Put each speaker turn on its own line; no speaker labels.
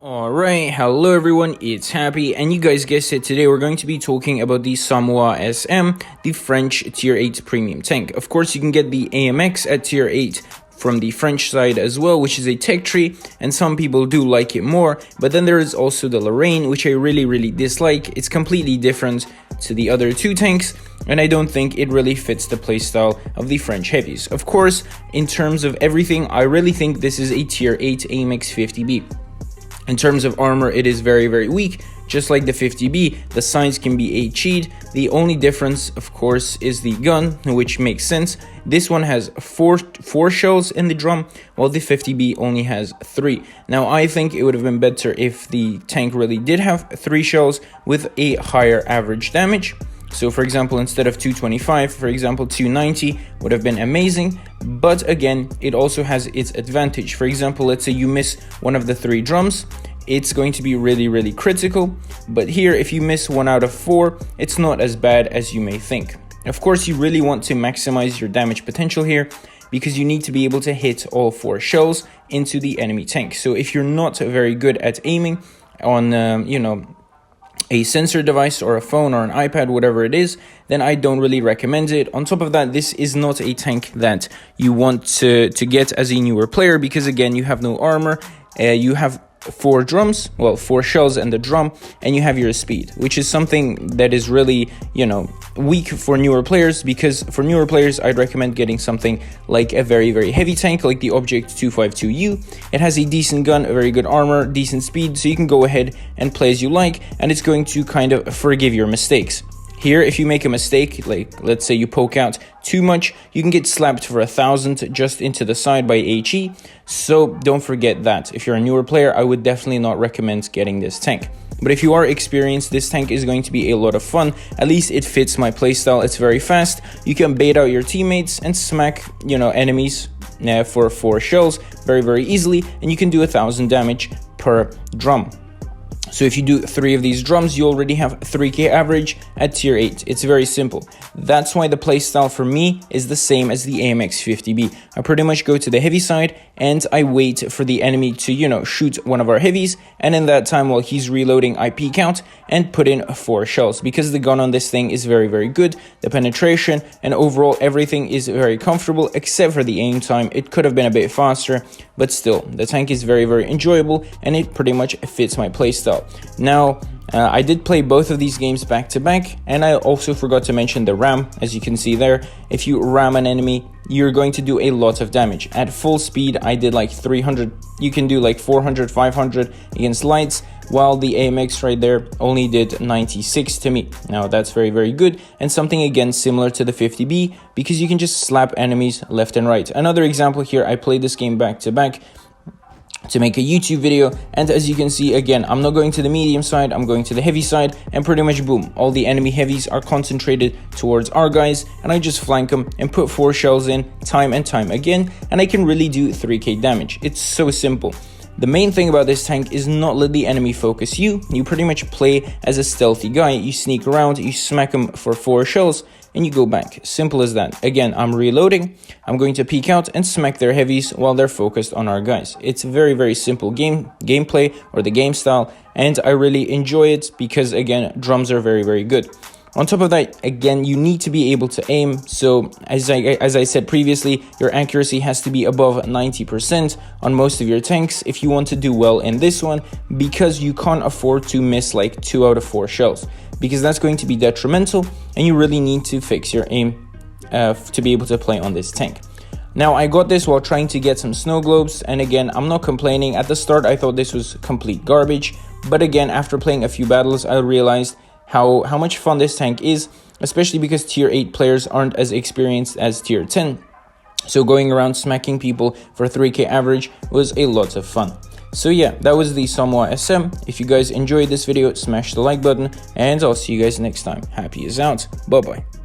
Alright, hello everyone, it's Happy, and you guys guessed it, today we're going to be talking about the WOT SM, the French tier 8 premium tank. Of course, you can get the AMX at tier 8 from the French side as well, which is a tech tree, and some people do like it more, but then there is also the Lorraine, which I really dislike. It's completely different to the other two tanks, and I don't think it really fits the playstyle of the French heavies. Of course, in terms of everything, I really think this is a tier 8 AMX 50B. In terms of armor, it is very weak, just like the 50B. The size can be a cheat. The only difference, of course, is the gun, which makes sense. This one has four shells in the drum, while the 50B only has 3. Now, I think it would have been better if the tank really did have 3 shells with a higher average damage. So for example, instead of 225, for example, 290 would have been amazing. But again, it also has its advantage. For example, let's say you miss one of the 3 drums, it's going to be really critical. But here, if you miss 1 out of 4, it's not as bad as you may think. Of course, you really want to maximize your damage potential here, because you need to be able to hit all 4 shells into the enemy tank. So if you're not very good at aiming on, a sensor device or a phone or an iPad, whatever it is, then I don't really recommend it. On top of that, this is not a tank that you want to get as a newer player, because again, you have no armor, you have 4 drums, well, 4 shells and the drum, and you have your speed, which is something that is really, weak for newer players. Because for newer players, I'd recommend getting something like a very heavy tank, like the Object 252U. It has a decent gun, a very good armor, decent speed, so you can go ahead and play as you like, and it's going to kind of forgive your mistakes. Here, if you make a mistake, like let's say you poke out too much, you can get slapped for 1,000 just into the side by HE. So don't forget that. If you're a newer player, I would definitely not recommend getting this tank. But if you are experienced, this tank is going to be a lot of fun. At least it fits my playstyle. It's very fast. You can bait out your teammates and smack, enemies for 4 shells very easily, and you can do 1,000 damage per drum. So if you do 3 of these drums, you already have 3k average at tier 8. It's very simple. That's why the playstyle for me is the same as the AMX 50B. I pretty much go to the heavy side and I wait for the enemy to, shoot one of our heavies. And in that time, while he's reloading, I peek out and put in 4 shells, because the gun on this thing is very good. The penetration and overall everything is very comfortable, except for the aim time. It could have been a bit faster, but still, the tank is very enjoyable, and it pretty much fits my playstyle. Now, I did play both of these games back to back, and I also forgot to mention the ram. As you can see there, if you ram an enemy, you're going to do a lot of damage. At full speed, I did like 300, you can do like 400, 500 against lights, while the AMX right there only did 96 to me. Now that's very good, and something again similar to the 50B, because you can just slap enemies left and right. Another example here, I played this game back to back to make a YouTube video, and as you can see, again, I'm not going to the medium side, I'm going to the heavy side, and pretty much boom, all the enemy heavies are concentrated towards our guys, and I just flank them and put 4 shells in time and time again, and I can really do 3k damage. It's so simple. The main thing about this tank is not let the enemy focus you. You pretty much play as a stealthy guy. You sneak around, you smack them for 4 shells, and you go back. Simple as that. Again, I'm reloading. I'm going to peek out and smack their heavies while they're focused on our guys. It's very simple gameplay, or the game style, and I really enjoy it because, again, drums are very good. On top of that, again, you need to be able to aim. So as I said previously, your accuracy has to be above 90% on most of your tanks if you want to do well in this one, because you can't afford to miss like 2 out of 4 shells, because that's going to be detrimental, and you really need to fix your aim to be able to play on this tank. Now, I got this while trying to get some snow globes, and again, I'm not complaining. At the start, I thought this was complete garbage, but again, after playing a few battles, I realized how much fun this tank is, especially because tier 8 players aren't as experienced as tier 10. So going around smacking people for 3k average was a lot of fun. So yeah, that was the WOT SM. If you guys enjoyed this video, smash the like button, and I'll see you guys next time. Happy is out. Bye bye.